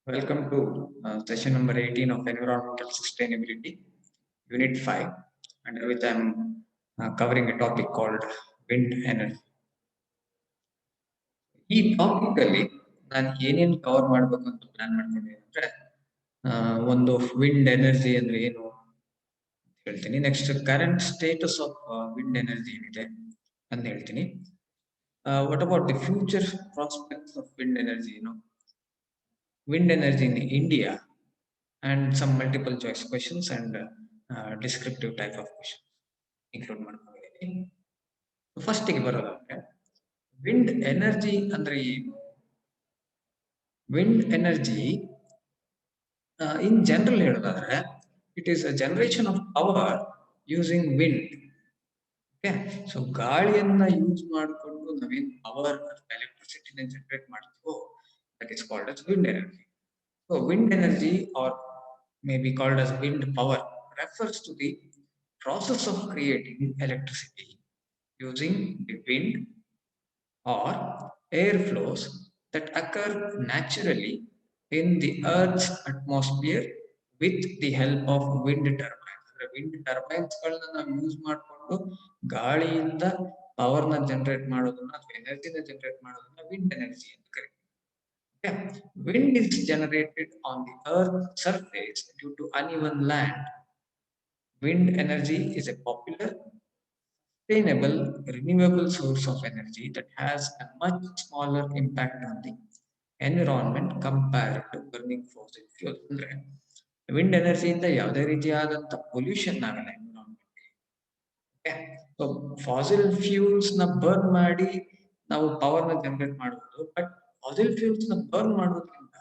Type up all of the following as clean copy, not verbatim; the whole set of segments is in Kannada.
Welcome to session number 18 of Environmental Sustainability, Unit 5. And with I'm covering a topic called wind energy. ಈ ಟಾಪಿಕ್ ಅಲ್ಲಿ ನಾನು ಏನೇನು ಕವರ್ ಮಾಡಬೇಕು ಅಂತ ಪ್ಲಾನ್ ಮಾಡ್ಕೊಂಡಿದ್ದೀನಿ ಅಂದ್ರೆ ಒಂದು ವಿಂಡ್ ಎನರ್ಜಿ ಅಂದ್ರೆ ಏನು ಹೇಳ್ತೀನಿ. Next current status of wind energy ಏನಿದೆ ಅಂತ ಹೇಳ್ತೀನಿ. What about the future prospects of wind energy, wind energy in India, and some multiple choice questions and descriptive type of questions include ಮಾಡ್ಕೊಂಡಿದ್ದೀನಿ. ಫಸ್ಟ್ ಗೆ ಬರೋದಾದ್ರೆ ವಿಂಡ್ ಎನರ್ಜಿ ಅಂದ್ರೆ ಏನು? ವಿಂಡ್ ಎನರ್ಜಿ ಇನ್ ಜನರಲ್ ಹೇಳೋದಾದ್ರೆ it is a generation of power using wind. Okay, so ಗಾಳಿಯನ್ನ ಯೂಸ್ ಮಾಡಿಕೊಂಡು ನಾವೇನ್ ಪವರ್ ಎಲೆಕ್ಟ್ರಿಸಿಟಿನ ಜನರೇಟ್ ಮಾಡ್ತೀವೋ that is called as wind energy. So wind energy, or may be called as wind power, refers to the process of creating electricity using the wind or air flows that occur naturally in the Earth's atmosphere with the help of wind turbines. Wind turbines ಗಳನ್ನ ನಾವು ಯೂಸ್ ಮಾಡಿಕೊಂಡು ಗಾಳಿಯಿಂದ ಪವರ್ ನ ಜನರೇಟ್ ಮಾಡೋದನ್ನ ಅಥವಾ ಎನರ್ಜಿನ ಜನರೇಟ್ ಮಾಡೋದನ್ನ ವಿಂಡ್ ಎನರ್ಜಿ ಅಂತ ಕರೀತೀವಿ. Wind is generated on the Earth's surface due to uneven land. Wind energy is a popular, sustainable, renewable source of energy that has a much smaller impact on the environment compared to burning fossil fuels. ಅಂದ್ರೆ ವಿಂಡ್ ಎನರ್ಜಿಯಿಂದ ಯಾವುದೇ ರೀತಿಯಾದಂತ ಪೊಲ್ಯೂಷನ್ ಆಗಲ್ಲ ಎನ್ವಿರಾನ್ಮೆಂಟ್. ಸೊ ಫಾಸಿಲ್ ಫ್ಯೂಲ್ಸ್ ನ ಬರ್ನ್ ಮಾಡಿ ನಾವು ಪವರ್ ನ ಜನರೇಟ್ ಮಾಡಬಹುದು, ಬಟ್ ಫಾಸಿಲ್ ಫ್ಯೂಲ್ಸ್ ನ ಬರ್ನ್ ಮಾಡೋದ್ರಿಂದ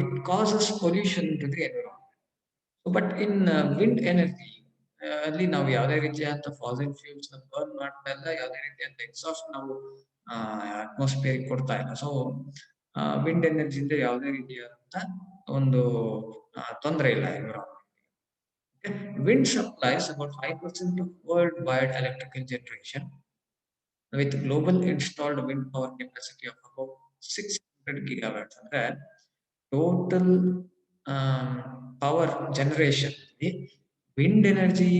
it causes pollution to the environment. But in wind energy ಅಲ್ಲಿ ನಾವು ಯಾವುದೇ ರೀತಿಯಾದಂತ ಫಾಸಿಲ್ ಫ್ಯೂಲ್ಸ್ ನ ಬರ್ನ್ ಮಾಡ್ತಾ ಇಲ್ಲ, ಯಾವುದೇ ರೀತಿಯಾದಂತ ಎಕ್ಸಾಸ್ಟ್ ನಾವು ಅಟ್ಮಾಸ್ಫಿಯರ್ ಕೊಡ್ತಾ ಇಲ್ಲ. ಸೊ ವಿಂಡ್ ಎನರ್ಜಿಯಿಂದ ಯಾವುದೇ ರೀತಿಯಾದಂತ ಒಂದು ತೊಂದರೆ ಇಲ್ಲ environment. Wind supplies about 5% of worldwide electrical generation, with global installed wind power capacity of about 600 gigawatts. ಅಂದ್ರೆ total power generation wind energy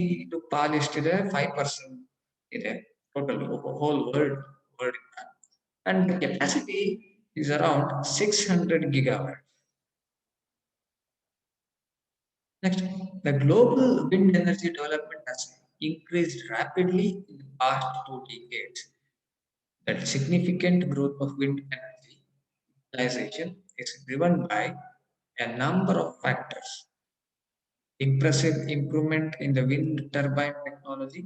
ಪಾಲ್ ಎಷ್ಟಿದೆ? 5% ಇದೆ total whole world and capacity is around 600 gigawatts. Next, the global wind energy development has increased rapidly in the past 2 decades. That significant growth of wind energy utilization is driven by a number of factors. Impressive improvement in the wind turbine technology.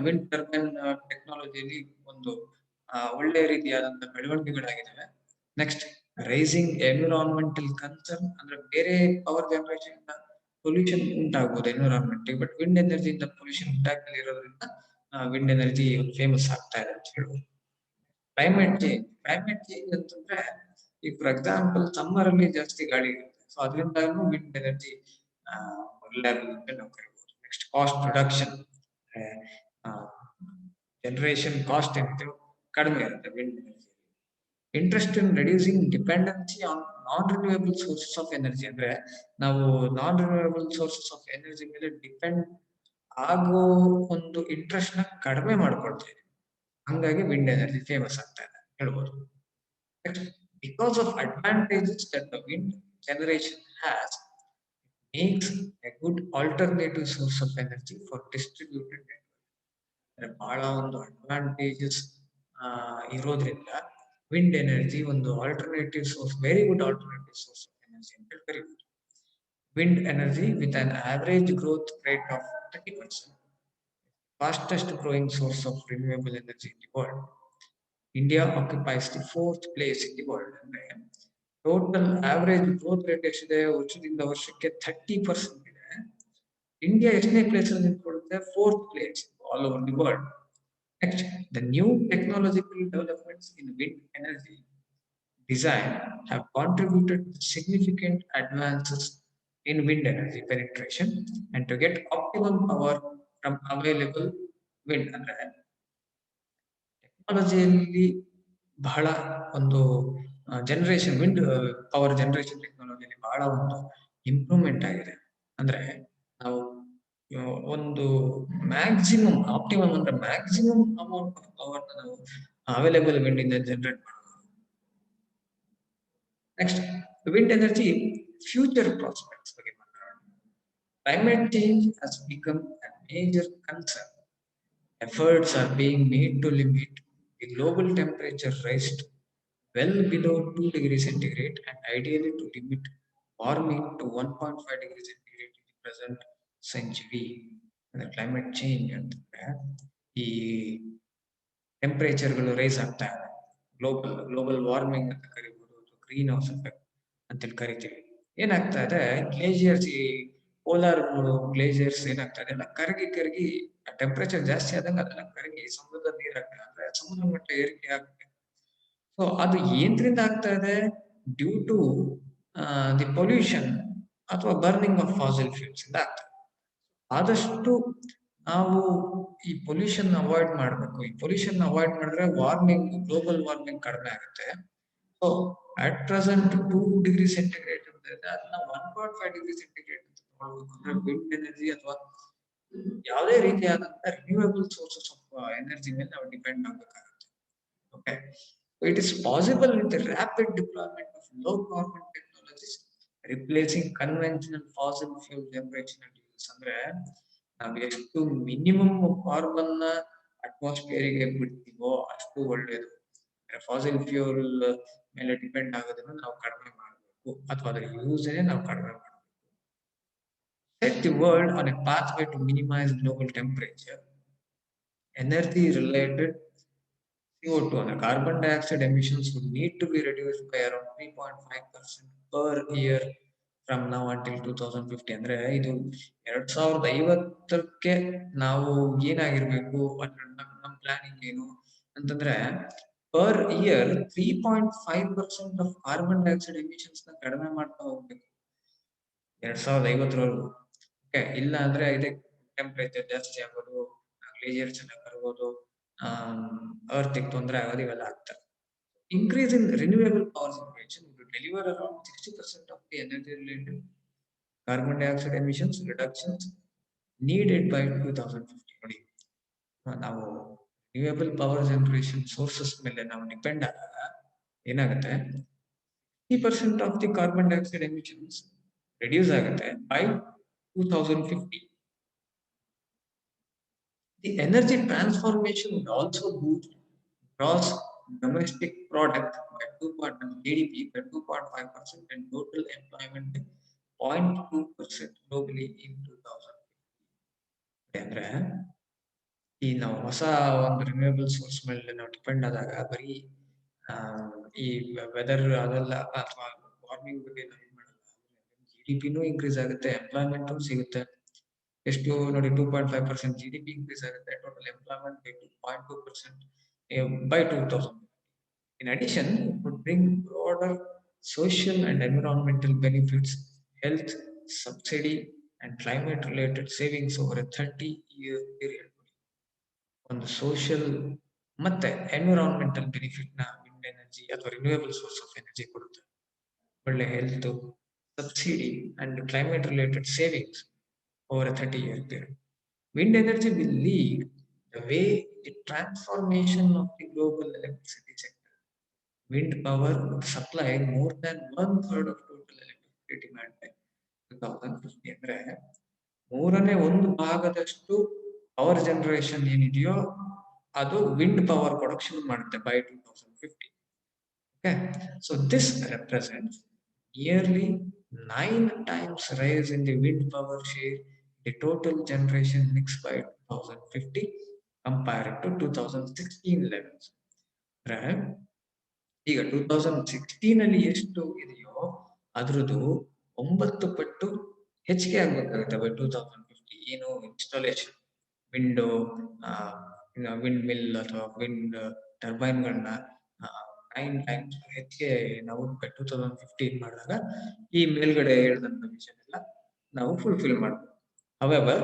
Wind turbine ಟೆಕ್ನಾಲಜಿಯಲ್ಲಿ ಒಂದು ಒಳ್ಳೆ ರೀತಿಯಾದಂತ ಬೆಳವಣಿಗೆಗಳಾಗಿದ್ದಾವೆ. ನೆಕ್ಸ್ಟ್, ರೈಸಿಂಗ್ ಎನ್ವಿರಾನ್ಮೆಂಟಲ್ ಕನ್ಸರ್ನ್, ಅಂದ್ರೆ ಬೇರೆ ಪವರ್ ಜನರೇಷನ್ ಪೊಲ್ಯೂಷನ್ ಉಂಟಾಗಬಹುದು ಎನ್ವಿರಾನ್ಮೆಂಟ್, ಬಟ್ ವಿಂಡ್ ಎನರ್ಜಿಯಿಂದ ಪೊಲ್ಯೂಷನ್ ಉಂಟಾಗಲಿರೋದ್ರಿಂದ ವಿಂಡ್ ಎನರ್ಜಿ ಫೇಮಸ್ ಆಗ್ತಾ ಇದೆ ಅಂತ ಹೇಳ್ಬೋದು. ಕ್ಲೈಮೇಟ್ ಚೇಂಜ್ ಅಂತಂದ್ರೆ ಈಗ ಫಾರ್ ಎಕ್ಸಾಂಪಲ್ ಸಮ್ಮರ್ ಅಲ್ಲಿ ಜಾಸ್ತಿ ಗಾಳಿ ಇರುತ್ತೆ, ಸೊ ಅದರಿಂದ ವಿಂಡ್ ಎನರ್ಜಿ ರಿಲಯಬಲ್ ಅಂತ ನಾವು ಕರಿಬಹುದು. Next, cost reduction, generation cost ಏನಿದೆ ಕಡಿಮೆ ಇರುತ್ತೆ wind energy. Interest in reducing dependency on non renewable sources of energy, ಅಂದ್ರೆ ನಾವು ನಾನ್ ರಿನ್ಯೂಯಬಲ್ ಸೋರ್ಸಸ್ ಆಫ್ ಎನರ್ಜಿ ಮೇಲೆ ಡಿಪೆಂಡ್ ಆಗೋ ಒಂದು ಇಂಟ್ರೆಸ್ಟ್ ನ ಕಡಿಮೆ ಮಾಡ್ಕೊಳ್ತಾ ಇದೆ. ಹಂಗಾಗಿ ವಿಂಡ್ ಎನರ್ಜಿ ಫೇಮಸ್ ಆಗ್ತಾ ಇದೆ ಹೇಳ್ಬೋದು. Because of advantages that the wind generation has, makes a good alternative source of energy for distributed network. ಬಹಳ ಒಂದು ಅಡ್ವಾಂಟೇಜಸ್ ಇರೋದ್ರಿಂದ ವಿಂಡ್ ಎನರ್ಜಿ ಒಂದು alternative source, very good alternative source of energy ಅಂತ ಕರೀಬಹುದು. Wind energy with an average growth rate of 30%, fastest growing source of renewable energy in the world. India occupies the 4th place in the world. ಅಂದ್ರೆ ಟೋಟಲ್ ಆವರೇಜ್ ಗ್ರೋತ್ ರೇಟ್ ಎಷ್ಟಿದೆ ವರ್ಷದಿಂದ ವರ್ಷಕ್ಕೆ 30% ಇದೆ. ಇಂಡಿಯಾ ಎಷ್ಟನೇ ಪ್ಲೇಸ್ ಅಲ್ಲಿ ನಿಂತ್ಕೊಳ್ಳುತ್ತೆ? 4th place all over the world. Next, the new technological developments in wind energy design have contributed to significant advances in wind energy penetration and to get optimum power from available wind. ಅಂದ್ರೆ ಟೆಕ್ನಾಲಜಿಯಲ್ಲಿ ಬಹಳ ಒಂದು ಜನರೇಷನ್ ವಿಂಡ್ ಪವರ್ ಜನರೇಷನ್ ಟೆಕ್ನಾಲಜಿಯಲ್ಲಿ ಬಹಳ ಒಂದು ಇಂಪ್ರೂವ್ಮೆಂಟ್ ಆಗಿದೆ. ಅಂದ್ರೆ ನಾವು ಒಂದು ಮ್ಯಾಕ್ಸಿಮಮ್ ಆಪ್ಟಿಮಮ್ ಅಂದ್ರೆ ಮ್ಯಾಕ್ಸಿಮಮ್ ಅಮೌಂಟ್ ಆಫ್ ಪವರ್ ನಾವು ಅವೈಲೇಬಲ್ ವಿಂಡ್ ಇಂದ ಜನರೇಟ್ ಮಾಡಬಹುದು. Next wind energy future prospects ಬಗ್ಗೆ ಮಾತಾಡೋಣ. Climate change has become a major concern. Efforts are being made to limit the global temperature rise to well below 2 degrees centigrade and ideally to limit warming to 1.5 degrees centigrade in the present century. The climate change ಅಂತಂದ್ರೆ ಈ ಟೆಂಪರೇಚರ್ಗಳು ರೈಸ್ ಆಗ್ತಾ ಇದೆ. ಗ್ಲೋಬಲ್ ವಾರ್ಮಿಂಗ್ ಅಂತ ಕರಿಬಹುದು, ಗ್ರೀನ್ ಹೌಸ್ ಎಫೆಕ್ಟ್ ಅಂತೇಳಿ ಕರಿತೀವಿ. ಏನಾಗ್ತಾ ಇದೆ, ಗ್ಲೇಷಿಯರ್ಸ್, ಈ ಪೋಲಾರ್ ಗ್ಲೇಷಿಯರ್ಸ್ ಏನಾಗ್ತಾ ಇದೆ, ಎಲ್ಲ ಕರಗಿ ಟೆಂಪರೇಚರ್ ಜಾಸ್ತಿ ಆದಂಗೆ ಅದೆಲ್ಲ ಕರಗಿ ಸಮುದ್ರದ ನೀರಾಗ್ತದೆ, ಅಂದ್ರೆ ಸಮುದ್ರ ಮಟ್ಟ ಏರಿಕೆ ಆಗುತ್ತೆ. ಸೊ ಅದು ಏನ್ರಿಂದ ಆಗ್ತಾ ಇದೆ? ಡ್ಯೂ ಟು ದಿ ಪೊಲ್ಯೂಷನ್ ಅಥವಾ ಬರ್ನಿಂಗ್ ಆಫ್ ಫಾಸಿಲ್ ಫ್ಯೂಲ್ಸ್ ಇಂದ ಆಗ್ತದೆ. ಆದಷ್ಟು ನಾವು ಈ ಪೊಲ್ಯೂಷನ್ ಅವಾಯ್ಡ್ ಮಾಡಬೇಕು. ಈ ಪೊಲ್ಯೂಷನ್ ಅವಾಯ್ಡ್ ಮಾಡಿದ್ರೆ ವಾರ್ಮಿಂಗ್, ಗ್ಲೋಬಲ್ ವಾರ್ಮಿಂಗ್ ಕಡಿಮೆ ಆಗುತ್ತೆ. So at present 2 degree centigrade ಇರ್ತದೆ, ಅದನ್ನ 1.5 ಡಿಗ್ರಿ ಸೆಂಟಿಗ್ರೇಡ್ ಅಂತ ತಗೊಳ್ಬೇಕು. ಅಂದ್ರೆ ವಿಂಡ್ ಎನರ್ಜಿ ಅಥವಾ ಯಾವುದೇ ರೀತಿಯಾದಂತ ರಿನ್ಯೂವೇಬಲ್ ಸೋರ್ಸಸ್ ಆಫ್ ಎನರ್ಜಿ ಮೇಲೆ ನಾವು ಡಿಪೆಂಡ್ ಆಗಬೇಕಾಗುತ್ತೆ. Okay, it is possible with the rapid deployment of low carbon technologies replacing conventional fossil fuel generation and use. ಅಂದ್ರೆ ನಾವು ಎಷ್ಟು ಮಿನಿಮಮ್ ಕಾರ್ಬನ್ ಅಟ್ಮಾಸ್ಫಿಯರ್ ಗೆ ಬಿಡ್ತೀವೋ ಅಷ್ಟು ಒಳ್ಳೇದು. ಫಾಸಿಲ್ ಫ್ಯೂಲ್ ಮೇಲೆ ಡಿಪೆಂಡ್ ಆಗೋದನ್ನ ನಾವು ಕಡಿಮೆ ಮಾಡಬೇಕು, ಅಥವಾ ಅದರ ಯೂಸ್ ನಾವು ಕಡಿಮೆ ಮಾಡಬೇಕು. Set the world on a pathway to minimize global temperature. Energy related CO2 and carbon dioxide emissions would need to be reduced by around 3.5% per year from now until 2050. ಅಂದ್ರೆ ಇದು 2050ಕ್ಕೆ ನಾವು ಏನಾಗಿರ್ಬೇಕು ನಮ್ಮ ಪ್ಲಾನಿಂಗ್ ಏನು ಅಂತಂದ್ರೆ, per year 3.5% of carbon dioxide emissions ನ ಕಡಿಮೆ ಮಾಡ್ತಾ ಹೋಗ್ಬೇಕು 2050ರವರೆಗೂ. ಓಕೆ, ಇಲ್ಲ ಅಂದ್ರೆ ಇದೆ ಟೆಂಪರೇಚರ್ ಜಾಸ್ತಿ ಆಗೋದು, ಗ್ಲೇಷಿಯರ್ಸ್ ಎಲ್ಲ ಕರಗೋದು, ಅರ್ತ್ ತೊಂದರೆ ಆಗೋದು, ಇವೆಲ್ಲ ಆಗ್ತದೆ. Increase in renewable power generation will deliver around 60% of the energy related carbon dioxide emissions reductions needed by 2050. ನೋಡಿ, ನಾವು ರಿನ್ಯೂವೇಬಲ್ ಪವರ್ ಜನರೇಷನ್ ಸೋರ್ಸಸ್ ಮೇಲೆ ನಾವು ಡಿಪೆಂಡ್ ಆದಾಗ ಏನಾಗುತ್ತೆ, 60% of the carbon dioxide emissions reduce ಆಗುತ್ತೆ by 2050. The energy transformation will also boost gross domestic product by 2.1 GDP by 2.5% and total employment by 0.2% globally in 2050. ಅಂದ್ರೆ ಈ ನಾವು ಹೊಸ ಒಂದು ರಿನ್ಯೂವೇಬಲ್ ಸೋರ್ಸ್ ಮೇಲೆ ನಾವು ಡಿಪೆಂಡ್ ಆದಾಗ ಬರೀ ಈ ವೆದರ್ ಅದೆಲ್ಲ ಅಥವಾ ವಾರ್ಮಿಂಗ್ ಬಗ್ಗೆ ನಾವು ಏನ್ ಮಾಡಲ್ಲ, GDP ಇನ್ಕ್ರೀಸ್ ಆಗುತ್ತೆ, ಎಂಪ್ಲಾಯ್ಮೆಂಟ್ ಸಿಗುತ್ತೆ. ಎಷ್ಟು ನೋಡಿ, 2.5% GDP ಇನ್ಕ್ರೀಸ್ ಆಗುತ್ತೆ, total employment by 0.2% by 2000. In addition, it would bring broader social and environmental benefits, health, subsidy, and climate-related savings over a 30-year period. ಒಂದು ಸೋಷಿಯಲ್ ಮತ್ತೆ ಎನ್ವಿರಾನ್ಮೆಂಟಲ್ ಬೆನಿಫಿಟ್ ನ ವಿಂಡ್ ಎನರ್ಜಿ ಅಥವಾ ರಿನ್ಯೂವೇಬಲ್ ಸೋರ್ಸ್ ಆಫ್ ಎನರ್ಜಿ ಕೊಡುತ್ತೆ. ಒಳ್ಳೆ health, subsidy and climate related savings over a 30-year period. Wind energy will lead the way in the transformation of the global electricity sector. Wind power would supply more than 1/3 of total electricity demand by 2050. ಅಂದ್ರೆ 1/3 ಪವರ್ ಜನರೇಷನ್ ಏನಿದೆಯೋ ಅದು ವಿಂಡ್ ಪವರ್ ಪ್ರೊಡಕ್ಷನ್ ಮಾಡುತ್ತೆ by 2050. Okay, so this represents nearly 9 times rise in the wind power share the total generation mix by 2050 compared to 2016 levels. Right? ಈಗ 2016 ಅಲ್ಲಿ ಎಷ್ಟು ಇದೆಯೋ ಅದ್ರದ್ದು 9 ಪಟ್ಟು ಹೆಚ್ಚಿಗೆ ಆಗ್ಬೇಕಾಗುತ್ತೆ ಬೈ 2050. ಏನು ಇನ್ಸ್ಟಾಲೇಷನ್ ವಿಂಡೋ ವಿಂಡ್ ಮಿಲ್ ಅಥವಾ ವಿಂಡ್ ಟರ್ಬೈನ್ಗಳನ್ನ 9 ಟೈಮ್ಸ್ ಹೆಚ್ಚಿಗೆ ನಾವು ಬೈ 2015 ಮಾಡಿದಾಗ ಈ ಮೇಲ್ಗಡೆ ಹೇಳಿದಂತ ವಿಷಯ ಎಲ್ಲ ನಾವು ಫುಲ್ಫಿಲ್ ಮಾಡಬಹುದು. However,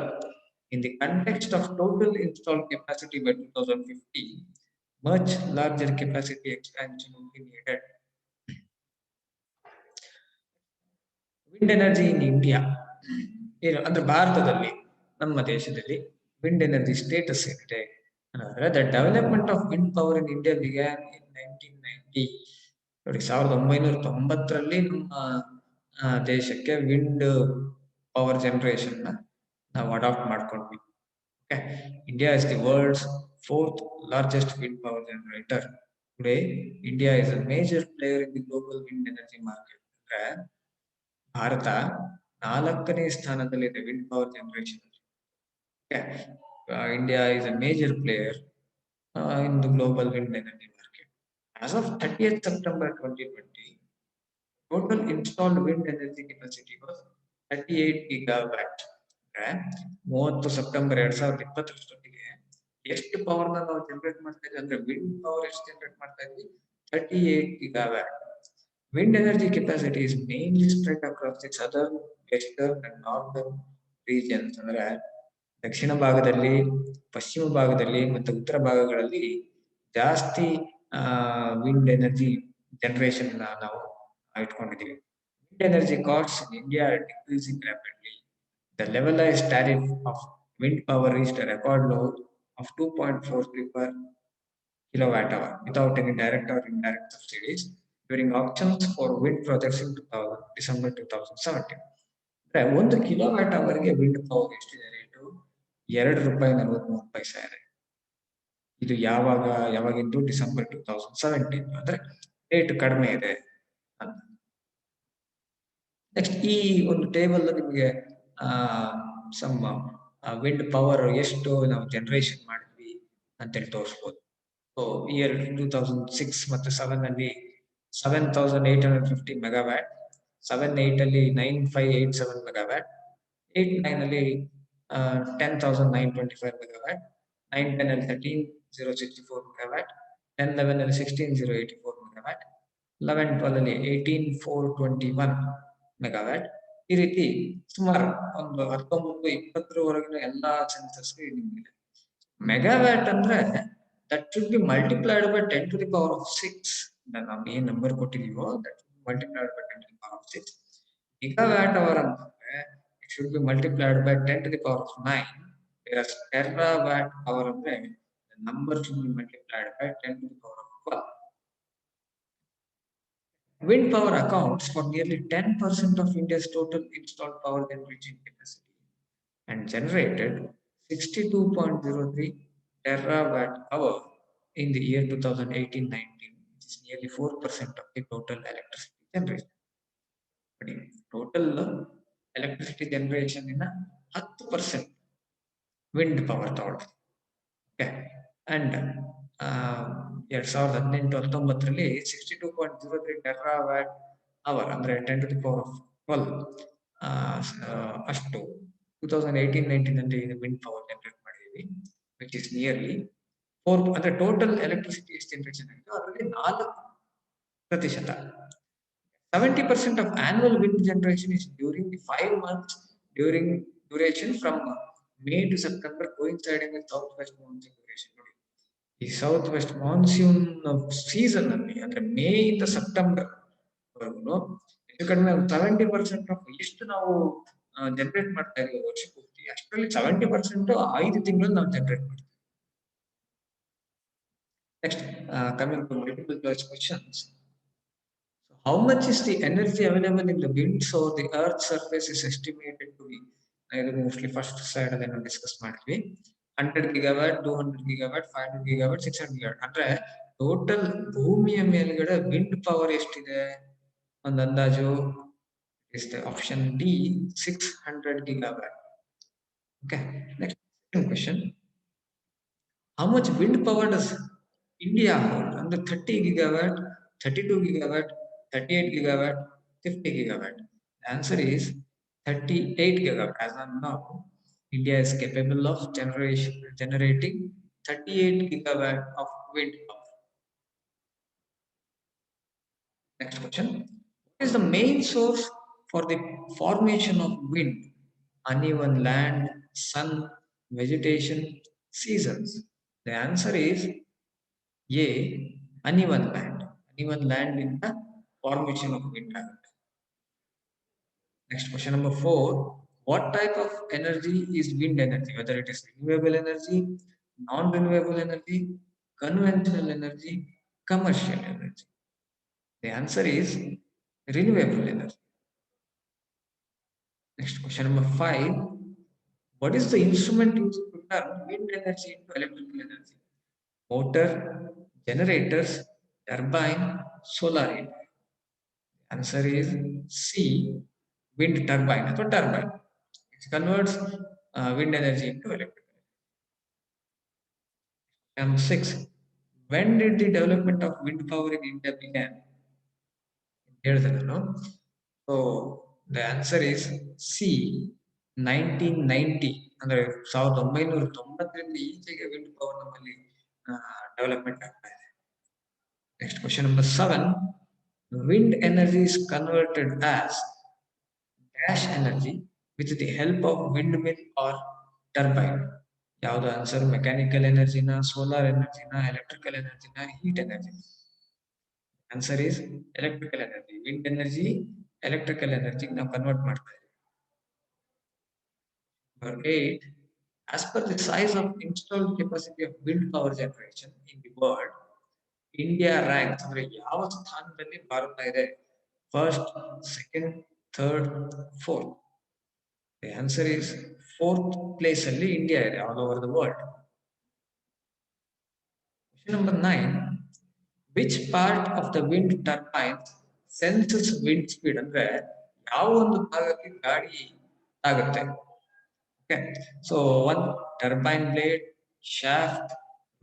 in the context of total installed capacity by 2050, much larger capacity expansion will be needed. Wind energy in India ಏನು ಅಂದ್ರೆ ಭಾರತದಲ್ಲಿ, ನಮ್ಮ ದೇಶದಲ್ಲಿ ವಿಂಡ್ ಎನರ್ಜಿ ಸ್ಟೇಟಸ್ ಏನಿದೆ ಅಂದ್ರೆ the development of wind power in India began in 1990. ನೋಡಿ 1990ರಲ್ಲಿ ನಮ್ಮ ದೇಶಕ್ಕೆ ವಿಂಡ್ ಪವರ್ ಜನರೇಷನ್ ನಾವು ಅಡಾಪ್ಟ್ ಮಾಡ್ಕೊಂಡ್ವಿ. Okay, India is the world's 4th largest wind power generator. Today, India is a major player in the global wind energy market. ಅಂದ್ರೆ ಭಾರತ 4ನೇ ಸ್ಥಾನದಲ್ಲಿದೆ wind power generation. India is a major player in the global wind energy market. As of 30th September 2020, total installed wind energy capacity was 38 gigawatt. 30 September 2020 ಎಷ್ಟು ಪವರ್ ನಾವು ಜನರೇಟ್ ಮಾಡ್ತಾ ಇದ್ವಿ ಅಂದ್ರೆ ವಿಂಡ್ ಪವರ್ ಎಷ್ಟು ಜನರೇಟ್ ಮಾಡ್ತಾ ಇದ್ವಿ? 38 gigawatt. Wind energy capacity is mainly spread across the southern, western and northern regions. ಅಂದ್ರೆ ದಕ್ಷಿಣ ಭಾಗದಲ್ಲಿ, ಪಶ್ಚಿಮ ಭಾಗದಲ್ಲಿ ಮತ್ತು ಉತ್ತರ ಭಾಗಗಳಲ್ಲಿ ಜಾಸ್ತಿ ವಿಂಡ್ ಎನರ್ಜಿ ಜನರೇಷನ್ ನಾವು ಇಟ್ಕೊಂಡಿದ್ದೀವಿ. Wind energy costs in India are decreasing rapidly. The levelized tariff of wind power reached a record low of 2.43 per kilowatt hour without any direct or indirect subsidies during auctions for wind projects in December 2017. ಅಂದ್ರೆ 1 ಕಿಲೋವ್ಯಾಟ್ ಅವರ್ಗೆ ವಿಂಡ್ ಪವರ್ ಎಷ್ಟಿದೆ ರೇಟು? ₹2.43 ಇದೆ. ಇದು ಯಾವಾಗಿದ್ದು? ಡಿಸೆಂಬರ್ 2017. ಅಂದ್ರೆ ರೇಟ್ ಕಡಿಮೆ ಇದೆ. ನೆಕ್ಸ್ಟ್ ಈ ಒಂದು ಟೇಬಲ್ ನಿಮಗೆ ಸಮ್ ವಿಂಡ್ ಪವರ್ ಎಷ್ಟು ನಾವು ಜನರೇಷನ್ ಮಾಡಿದ್ವಿ ಅಂತೇಳಿ ತೋರಿಸ್ಬೋದು. ಸೊ ಇಯರ್ 2006 ಮತ್ತು 7 ಅಲ್ಲಿ 7,850 ಮೆಗಾವ್ಯಾಟ್, 7-8 ಅಲ್ಲಿ 9,587 ಮೆಗಾವ್ಯಾಟ್, 8-9 ಅಲ್ಲಿ 10,925 ಮೆಗಾವ್ಯಾಟ್, 9-10 ಅಲ್ಲಿ 13,064 ಮೆಗಾವ್ಯಾಟ್, 10-11 ಅಲ್ಲಿ 16,084 ಮೆಗಾವ್ಯಾಟ್, 11-12 ಅಲ್ಲಿ 18,421 ಮೆಗಾವ್ಯಾಟ್. ಈ ರೀತಿ ಸುಮಾರು ಒಂದು 19-20 ಎಲ್ಲಾ ಸೆನ್ಸಸ್ಗೆ ನಿಮ್ಗಿದೆ. ಮೆಗಾವ್ಯಾಟ್ ಅಂದ್ರೆ that should be multiplied by 10 to the power of 6. ನಾವು ಏನ್ number ಕೊಟ್ಟಿದೀವೋ that should be multiplied by 10 to the power of 6. Gigawatt hour ಅಂತಂದ್ರೆ it should be multiplied by 10 to the power of 9. Whereas ಟೆರಾವ್ಯಾಟ್ hour ಅಂದ್ರೆ the number should be multiplied by 10 to the power of 12. Wind power accounts for nearly 10% of India's total installed power generation capacity and generated 62.03 terawatt hour in the year 2018-19, which is nearly 4% of the total electricity generation. Total electricity generation in 10% wind power thought. Okay, and 2018-19 62.03 terawatt hour ಅಂದ್ರೆ 10 to the power of 12 ಅಷ್ಟು 2018-19 ಅಲ್ಲಿ ವಿಂಡ್ ಪವರ್ ಜನರೇಟ್ ಮಾಡಿದೀವಿ, which is nearly 4. ಅಂದ್ರೆ ಟೋಟಲ್ ಎಲೆಕ್ಟ್ರಿಸಿಟಿ ಎಷ್ಟು ಜನರೇಷನ್ ಆಗಿದೆ ಅದರಲ್ಲಿ 4%. 70% of annual wind generation is during the 5 months duration from May to September, coinciding with southwest monsoon duration. ಈ ಸೌತ್ ವೆಸ್ಟ್ ಮಾನ್ಸೂನ್ ಸೀಸನ್ ಅಲ್ಲಿ ಅಂದ್ರೆ ಮೇ ಇಂದ ಸೆಪ್ಟೆಂಬರ್ ವರೆಗೂ ಹೆಚ್ಚು ಕಡಿಮೆ 70% ಆಫ್ ಎಷ್ಟು ನಾವು ಜನರೇಟ್ ಮಾಡ್ತಾ ಇದೀವಿ ವರ್ಷ ಪೂರ್ತಿ, ಅಷ್ಟರಲ್ಲಿ 70% 5 ತಿಂಗಳು ನಾವು ಜನರೇಟ್ ಮಾಡ್ತೀವಿ. Next coming to multiple choice questions. How much is the energy available in the winds or the earth surface is estimated to be? ಇದು ಮೋಸ್ಟ್ಲಿ ಫಸ್ಟ್ ಸೈಡ್ ಅಲ್ಲಿ ನಾವು ಡಿಸ್ಕಸ್ ಮಾಡಿದ್ವಿ. 100 gigawatt, 200 gigawatt, 500 gigawatt, 600 gigawatt. ಅಂದ್ರೆ ಟೋಟಲ್ ಭೂಮಿಯ ಮೇಲ್ಗಡೆ ವಿಂಡ್ ಪವರ್ ಎಷ್ಟಿದೆ? ಒಂದು ಅಂದಾಜು option D 600 gigawatt. Okay, next question. How much wind power does India hold? Under 30 gigawatt, 32 gigawatt, 38 gigawatt, 50 gigawatt. The answer is 38 gigawatt. As of now, India is capable of generating 38 gigawatt of wind power. Next question. What is the main source for the formation of wind? Uneven land, sun, vegetation, seasons. The answer is A, uneven land. Uneven land in the formation of wind. Next question number 4. What type of energy is wind energy? Whether it is renewable energy, non-renewable energy, conventional energy, commercial energy. The answer is renewable energy. Next question number 5. What is the instrument used to turn wind energy into electrical energy? Motor, generators, turbine, solar heat. Answer is C, wind turbine. That's what turbine. It converts wind energy into electrical. Number 6. When did the development of wind power in India began? ಹೇಳ್ತೇನೆ ನಾನು. So the answer is C, 1990. ಅಂದರೆ 1990ರಿಂದ ಈಚೆಗೆ ವಿಂಡ್ ಪವರ್ ನಮ್ಮಲ್ಲಿ ಡೆವಲಪ್ಮೆಂಟ್ ಆಗ್ತಾ ಇದೆ. Next question number 7. Wind energy is converted as dash energy with the help of windmill or turbine. ಯಾವುದು ಆನ್ಸರ್? ಮೆಕ್ಯಾನಿಕಲ್ ಎನರ್ಜಿನ, ಸೋಲಾರ್ ಎನರ್ಜಿನ, ಎಲೆಕ್ಟ್ರಿಕಲ್ ಎನರ್ಜಿನ, heat energy? Answer is electrical energy. Wind energy electrical energy ನಾವು ಕನ್ವರ್ಟ್ ಮಾಡ್ತಾ ಇದ್ದೀವಿ. Number 8. As per the size of installed capacity of wind power generation in the world, India ranks ಅಂದ್ರೆ ಯಾವ ಸ್ಥಾನದಲ್ಲಿ ಭಾರತ ಇದೆ? First, second, third, fourth. The answer is fourth place ಅಲ್ಲಿ ಇಂಡಿಯಾ ಇದೆ all over the world. Question number 9. Which part of the wind turbine senses wind speed? ಅಂದ್ರೆ ಯಾವ ಒಂದು ಭಾಗಕ್ಕೆ ಗಾಳಿ ಆಗುತ್ತೆ? Okay. So one, turbine blade, shaft,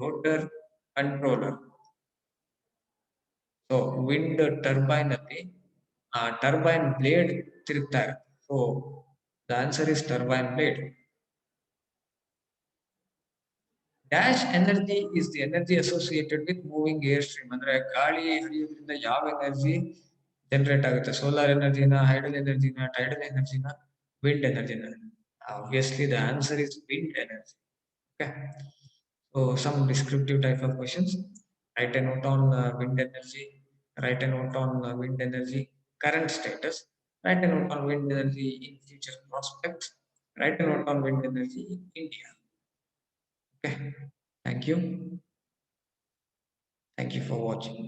rotor, controller. So wind turbine ಅಲ್ಲಿ turbine blade ತಿರುಗ್ತಾ ಇರುತ್ತೆ. So the answer is turbine blade. Dash energy is the energy associated with moving airstream. ಅಂದ್ರೆ ಗಾಳಿ ಹರಿಯೋದ್ರಿಂದ ಯಾವ ಎನರ್ಜಿ ಜನರೇಟ್ ಆಗುತ್ತೆ? ಸೋಲಾರ್ ಎನರ್ಜಿನ, ಹೈಡಲ್ ಎನರ್ಜಿನ, ಟೈಡಲ್ ಎನರ್ಜಿನ, ವಿಂಡ್ ಎನರ್ಜಿನ? Obviously the answer is wind energy. Okay. So some descriptive type of questions. Write a note on wind energy. Write a note on wind energy current status. Write a note on wind energy in future prospects. Write a note on wind energy in India. Okay. Thank you. Thank you for watching.